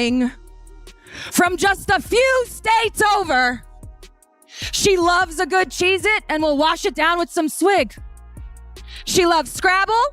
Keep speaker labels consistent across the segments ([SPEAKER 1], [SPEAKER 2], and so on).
[SPEAKER 1] coming from just a few states over. She loves a good Cheez-It and will wash it down with some swig. She loves Scrabble,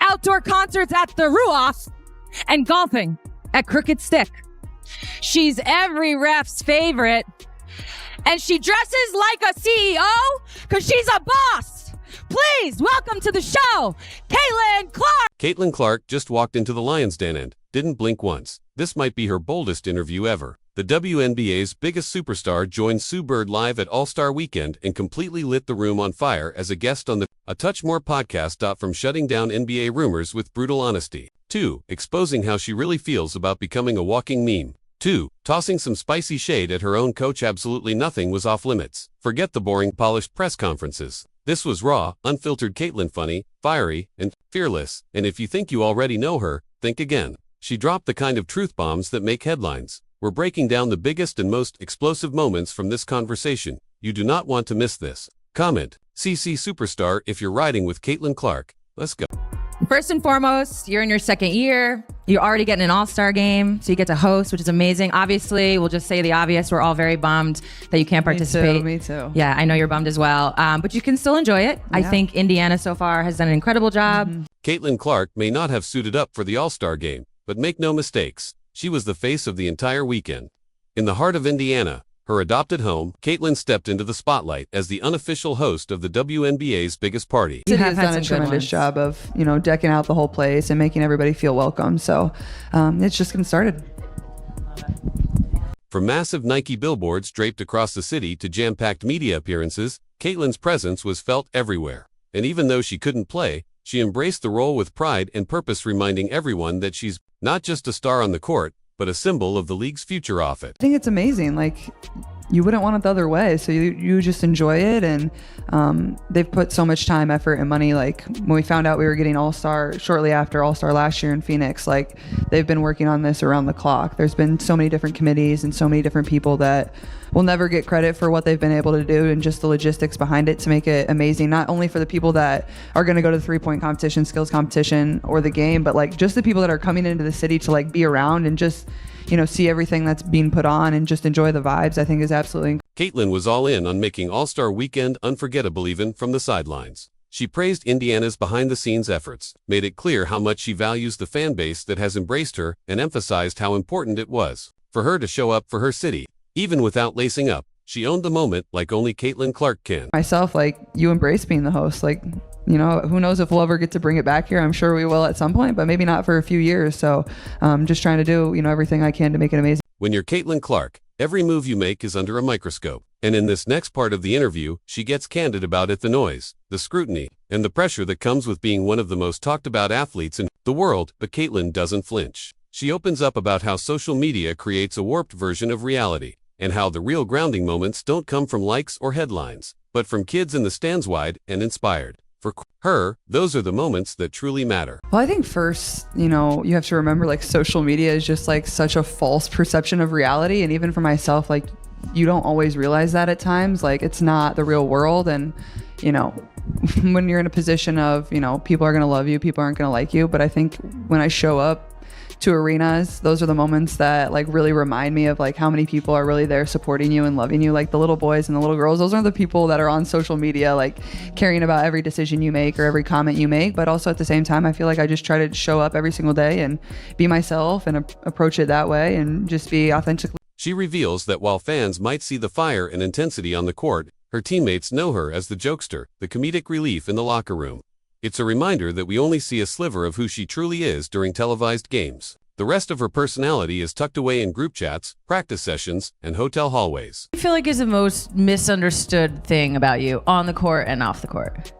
[SPEAKER 1] outdoor concerts at the Ruoff, and golfing at Crooked Stick. She's every ref's favorite, and she dresses like a CEO because she's a boss. Please welcome to the show, Caitlin Clark.
[SPEAKER 2] Caitlin Clark just walked into the Lions' Den and didn't blink once. This might be her boldest interview ever. The WNBA's biggest superstar joined Sue Bird live at All-Star Weekend and completely lit the room on fire as a guest on the A Touch More podcast. From shutting down NBA rumors with brutal honesty, 2. Exposing how she really feels about becoming a walking meme, 2. Tossing some spicy shade at her own coach. Absolutely nothing was off limits. Forget the boring, polished press conferences. This was raw, unfiltered Caitlin, funny, fiery, and fearless. And if you think you already know her, think again. She dropped the kind of truth bombs that make headlines. We're breaking down the biggest and most explosive moments from this conversation. You do not want to miss this. Comment, CC Superstar if you're riding with Caitlin Clark. Let's go.
[SPEAKER 1] First and foremost, you're in your second year. You're already getting an all-star game, so you get to host, which is amazing. Obviously, we'll just say the obvious. We're all very bummed that you can't participate.
[SPEAKER 3] Me too.
[SPEAKER 1] Yeah, I know you're bummed as well. But you can still enjoy it. Yeah. I think Indiana so far has done an incredible job.
[SPEAKER 3] Mm-hmm.
[SPEAKER 2] Caitlin Clark may not have suited up for the all-star game, but make no mistakes. She was the face of the entire weekend. In the heart of Indiana, her adopted home, Caitlin stepped into the spotlight as the unofficial host of the WNBA's biggest party.
[SPEAKER 3] City has done a tremendous job of, decking out the whole place and making everybody feel welcome. So it's just getting started.
[SPEAKER 2] From massive Nike billboards draped across the city to jam-packed media appearances, Caitlin's presence was felt everywhere. And even though she couldn't play, she embraced the role with pride and purpose, reminding everyone that she's not just a star on the court, but a symbol of the league's future off it.
[SPEAKER 3] I think it's amazing. You wouldn't want it the other way. So you just enjoy it. And they've put so much time, effort, and money. When we found out we were getting All-Star shortly after All-Star last year in Phoenix, they've been working on this around the clock. There's been so many different committees and so many different people that will never get credit for what they've been able to do and just the logistics behind it to make it amazing. Not only for the people that are going to go to the three-point competition, skills competition, or the game, but just the people that are coming into the city to be around and just see everything that's being put on and just enjoy the vibes, I think is absolutely.
[SPEAKER 2] Caitlin was all in on making All-Star Weekend unforgettable even from the sidelines. She praised Indiana's behind-the-scenes efforts, made it clear how much she values the fan base that has embraced her, and emphasized how important it was for her to show up for her city. Even without lacing up, she owned the moment like only Caitlin Clark can.
[SPEAKER 3] Myself, you embrace being the host. Who knows if we'll ever get to bring it back here. I'm sure we will at some point, but maybe not for a few years. So just trying to do, everything I can to make it amazing.
[SPEAKER 2] When you're Caitlin Clark, every move you make is under a microscope. And in this next part of the interview, she gets candid about it, the noise, the scrutiny, and the pressure that comes with being one of the most talked about athletes in the world. But Caitlin doesn't flinch. She opens up about how social media creates a warped version of reality, and how the real grounding moments don't come from likes or headlines, but from kids in the stands wide and inspired. For her, those are the moments that truly matter.
[SPEAKER 3] Well, I think first, you have to remember social media is just such a false perception of reality. And even for myself, you don't always realize that at times, it's not the real world. And, when you're in a position of, people are going to love you, people aren't going to like you. But I think when I show up to arenas, those are the moments that really remind me of how many people are really there supporting you and loving you. The little boys and the little girls, those are the people that are on social media caring about every decision you make or every comment you make. But also at the same time, I feel I just try to show up every single day and be myself and approach it that way and just be authentically.
[SPEAKER 2] She reveals that while fans might see the fire and intensity on the court, her teammates know her as the jokester, the comedic relief in the locker room. It's a reminder that we only see a sliver of who she truly is during televised games. The rest of her personality is tucked away in group chats, practice sessions, and hotel hallways.
[SPEAKER 1] I feel is the most misunderstood thing about you on the court and off the court?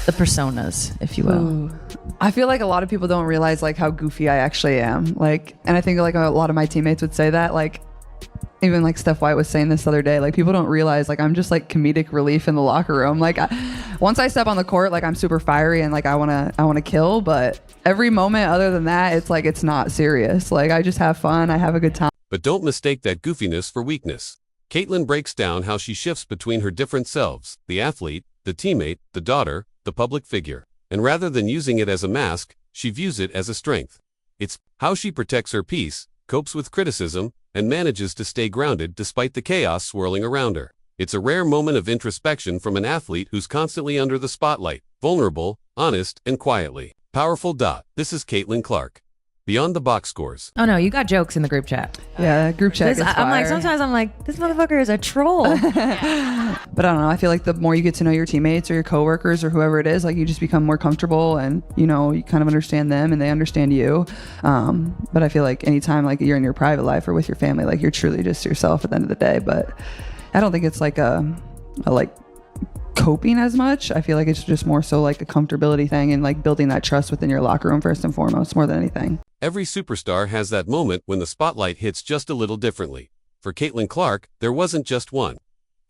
[SPEAKER 1] The personas, if you will.
[SPEAKER 3] Ooh. I feel a lot of people don't realize how goofy I actually am. And I think a lot of my teammates would say that. Even Steph White was saying this the other day, people don't realize I'm just comedic relief in the locker room. Once I step on the court, I'm super fiery and I want to kill, but every moment other than that, it's it's not serious. I just have fun. I have a good time.
[SPEAKER 2] But don't mistake that goofiness for weakness. Caitlin breaks down how she shifts between her different selves, the athlete, the teammate, the daughter, the public figure. And rather than using it as a mask, she views it as a strength. It's how she protects her peace, copes with criticism, and manages to stay grounded despite the chaos swirling around her. It's a rare moment of introspection from an athlete who's constantly under the spotlight, vulnerable, honest, and quietly powerful. This is Caitlin Clark. Beyond the box scores.
[SPEAKER 4] Oh no, you got jokes in the group chat.
[SPEAKER 3] Yeah, group chat.
[SPEAKER 4] I'm like, sometimes I'm like, this motherfucker is a troll.
[SPEAKER 3] But I don't know. I feel like the more you get to know your teammates or your coworkers or whoever it is, like you just become more comfortable and, you know, you kind of understand them and they understand you. But I feel like anytime like you're in your private life or with your family, like you're truly just yourself at the end of the day. But I don't think it's like a like coping as much. I feel like it's just more so like a comfortability thing and like building that trust within your locker room first and foremost, more than anything.
[SPEAKER 2] Every superstar has that moment when the spotlight hits just a little differently. For Caitlin Clark, there wasn't just one.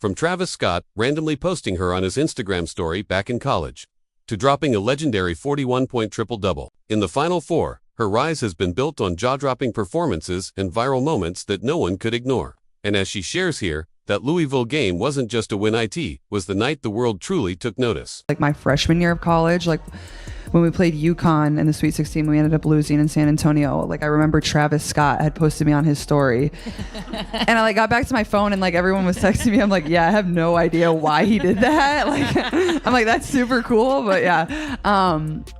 [SPEAKER 2] From Travis Scott randomly posting her on his Instagram story back in college, to dropping a legendary 41-point triple-double. In the Final Four, her rise has been built on jaw-dropping performances and viral moments that no one could ignore. And as she shares here, that Louisville game wasn't just a win, it was the night the world truly took notice.
[SPEAKER 3] Like my freshman year of college, like when we played UConn in the Sweet 16, we ended up losing in San Antonio. Like I remember Travis Scott had posted me on his story and I like got back to my phone and like everyone was texting me. I'm like, yeah, I have no idea why he did that. Like, I'm like, that's super cool. But yeah.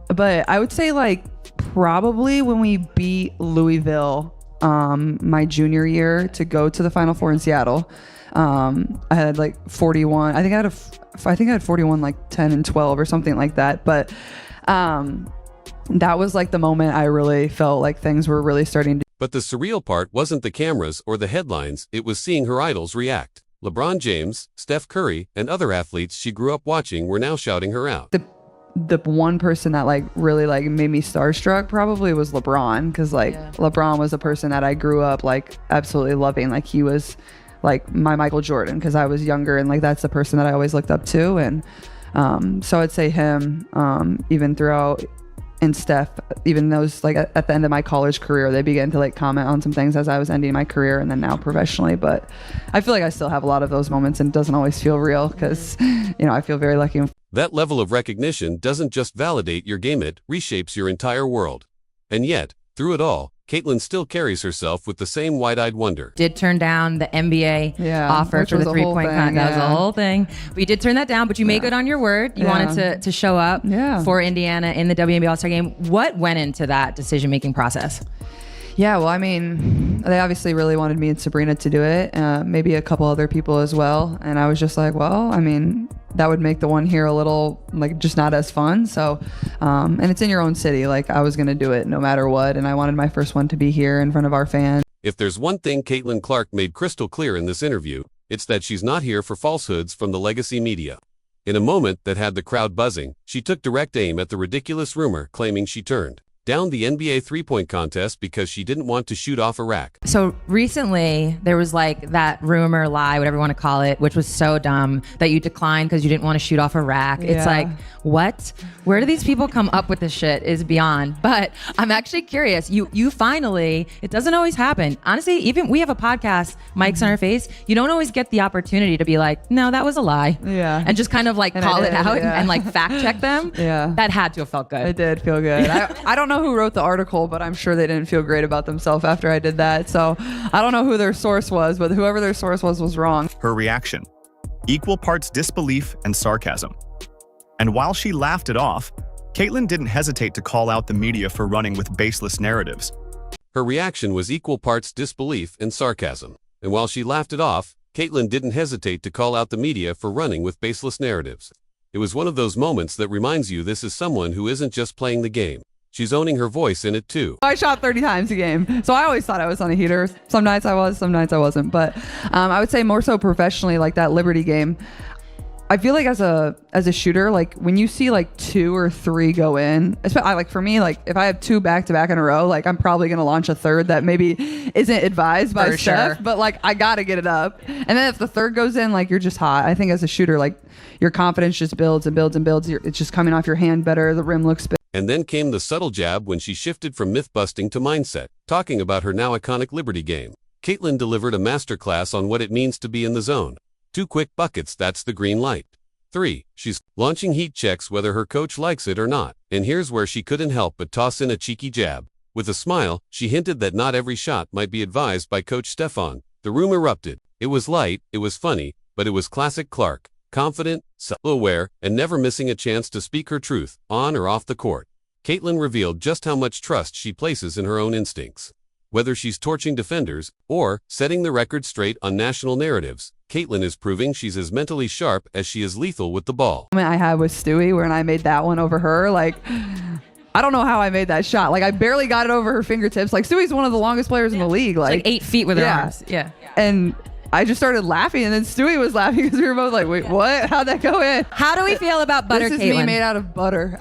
[SPEAKER 3] But I would say like probably when we beat Louisville, my junior year to go to the Final Four in Seattle, I had like 41. I think I had 41, like 10 and 12 or something like that. But that was like the moment I really felt like things were really starting to.
[SPEAKER 2] But the surreal part wasn't the cameras or the headlines, it was seeing her idols react. LeBron James, Steph Curry, and other athletes she grew up watching were now shouting her out.
[SPEAKER 3] The one person that like really like made me starstruck probably was LeBron, because like LeBron was a person that I grew up like absolutely loving. Like he was like my Michael Jordan because I was younger, and like that's the person that I always looked up to. And so I'd say him, even throughout, and Steph, even those like at the end of my college career, they began to like comment on some things as I was ending my career and then now professionally. But I feel like I still have a lot of those moments and it doesn't always feel real because, you know, I feel very lucky.
[SPEAKER 2] That level of recognition doesn't just validate your game, it reshapes your entire world. And yet, through it all, Caitlin still carries herself with the same wide-eyed wonder.
[SPEAKER 4] Did turn down the NBA offer for the 3-point contest. That was the whole thing. We did turn that down, but you made good on your word. You wanted to show up for Indiana in the WNBA All-Star game. What went into that decision-making process?
[SPEAKER 3] Yeah, well, I mean, they obviously really wanted me and Sabrina to do it, maybe a couple other people as well. And I was just like, well, I mean, that would make the one here a little, like, just not as fun. So, and it's in your own city. Like, I was going to do it no matter what. And I wanted my first one to be here in front of our fans.
[SPEAKER 2] If there's one thing Caitlin Clark made crystal clear in this interview, it's that she's not here for falsehoods from the legacy media. In a moment that had the crowd buzzing, she took direct aim at the ridiculous rumor claiming she turned down the NBA 3-point contest because she didn't want to shoot off a rack.
[SPEAKER 4] So recently there was like that rumor, lie, whatever you want to call it, which was so dumb, that you declined because you didn't want to shoot off a rack. It's like, what? Where do these people come up with this shit is beyond. But I'm actually curious. You finally, it doesn't always happen. Honestly, even we have a podcast, mics on our face. You don't always get the opportunity to be like, no, that was a lie.
[SPEAKER 3] Yeah.
[SPEAKER 4] And just kind of like call it out and like fact check them.
[SPEAKER 3] Yeah.
[SPEAKER 4] That had to have felt good.
[SPEAKER 3] It did feel good. I don't know who wrote the article, but I'm sure they didn't feel great about themselves after I did that. So I don't know who their source was, but whoever their source was wrong.
[SPEAKER 5] Her reaction: equal parts disbelief and sarcasm. And while she laughed it off, Caitlin didn't hesitate to call out the media for running with baseless narratives.
[SPEAKER 2] Her reaction was equal parts disbelief and sarcasm. And while she laughed it off, Caitlin didn't hesitate to call out the media for running with baseless narratives. It was one of those moments that reminds you this is someone who isn't just playing the game. She's owning her voice in it too.
[SPEAKER 3] I shot 30 times a game, so I always thought I was on a heater. Some nights I was, some nights I wasn't. But I would say more so professionally, like that Liberty game, I feel like as a shooter, like when you see like 2 or 3 go in, especially like for me, like if I have 2 back to back in a row, like I'm probably gonna launch a third that maybe isn't advised by Steph, but like I gotta get it up. And then if the third goes in, like you're just hot. I think as a shooter, like your confidence just builds and builds and builds. It's just coming off your hand better. The rim looks better.
[SPEAKER 2] And then came the subtle jab when she shifted from myth-busting to mindset, talking about her now iconic Liberty game. Caitlin delivered a masterclass on what it means to be in the zone. 2 quick buckets, that's the green light. 3, she's launching heat checks whether her coach likes it or not. And here's where she couldn't help but toss in a cheeky jab. With a smile, she hinted that not every shot might be advised by Coach Stefan. The room erupted. It was light, it was funny, but it was classic Clark. Confident, self-aware, and never missing a chance to speak her truth, on or off the court. Caitlin revealed just how much trust she places in her own instincts. Whether she's torching defenders or setting the record straight on national narratives, Caitlin is proving she's as mentally sharp as she is lethal with the ball.
[SPEAKER 3] I had with Stewie when I made that one over her, like, I don't know how I made that shot. Like, I barely got it over her fingertips. Like, Stewie's one of the longest players in the league.
[SPEAKER 4] Like 8 feet with her arms. Yeah.
[SPEAKER 3] And I just started laughing, and then Stewie was laughing because we were both like, wait, what? How'd that go in?
[SPEAKER 4] How do we feel about butter,
[SPEAKER 3] This is
[SPEAKER 4] Caitlin?
[SPEAKER 3] me made out of butter.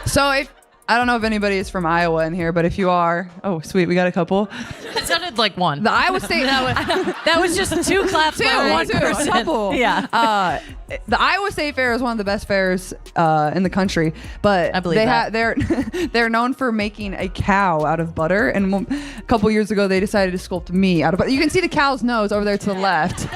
[SPEAKER 3] So I don't know if anybody is from Iowa in here, but if you are, oh, sweet, we got a couple.
[SPEAKER 6] It sounded like one.
[SPEAKER 3] The Iowa State.
[SPEAKER 6] That was just 2 claps by one person.
[SPEAKER 3] A couple.
[SPEAKER 6] Yeah.
[SPEAKER 3] The Iowa State Fair is one of the best fairs in the country, but
[SPEAKER 6] I believe that.
[SPEAKER 3] They're known for making a cow out of butter, and a couple years ago they decided to sculpt me out of butter. You can see the cow's nose over there to the left,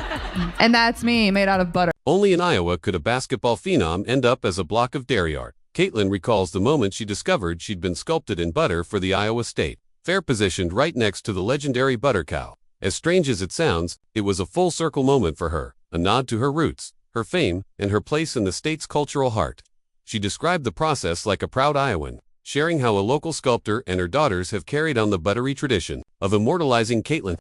[SPEAKER 3] and that's me made out of butter.
[SPEAKER 2] Only in Iowa could a basketball phenom end up as a block of dairy art. Caitlin recalls the moment she discovered she'd been sculpted in butter for the Iowa State Fair, positioned right next to the legendary butter cow. As strange as it sounds, it was a full circle moment for her, a nod to her roots, her fame, and her place in the state's cultural heart. She described the process like a proud Iowan, sharing how a local sculptor and her daughters have carried on the buttery tradition of immortalizing Caitlin.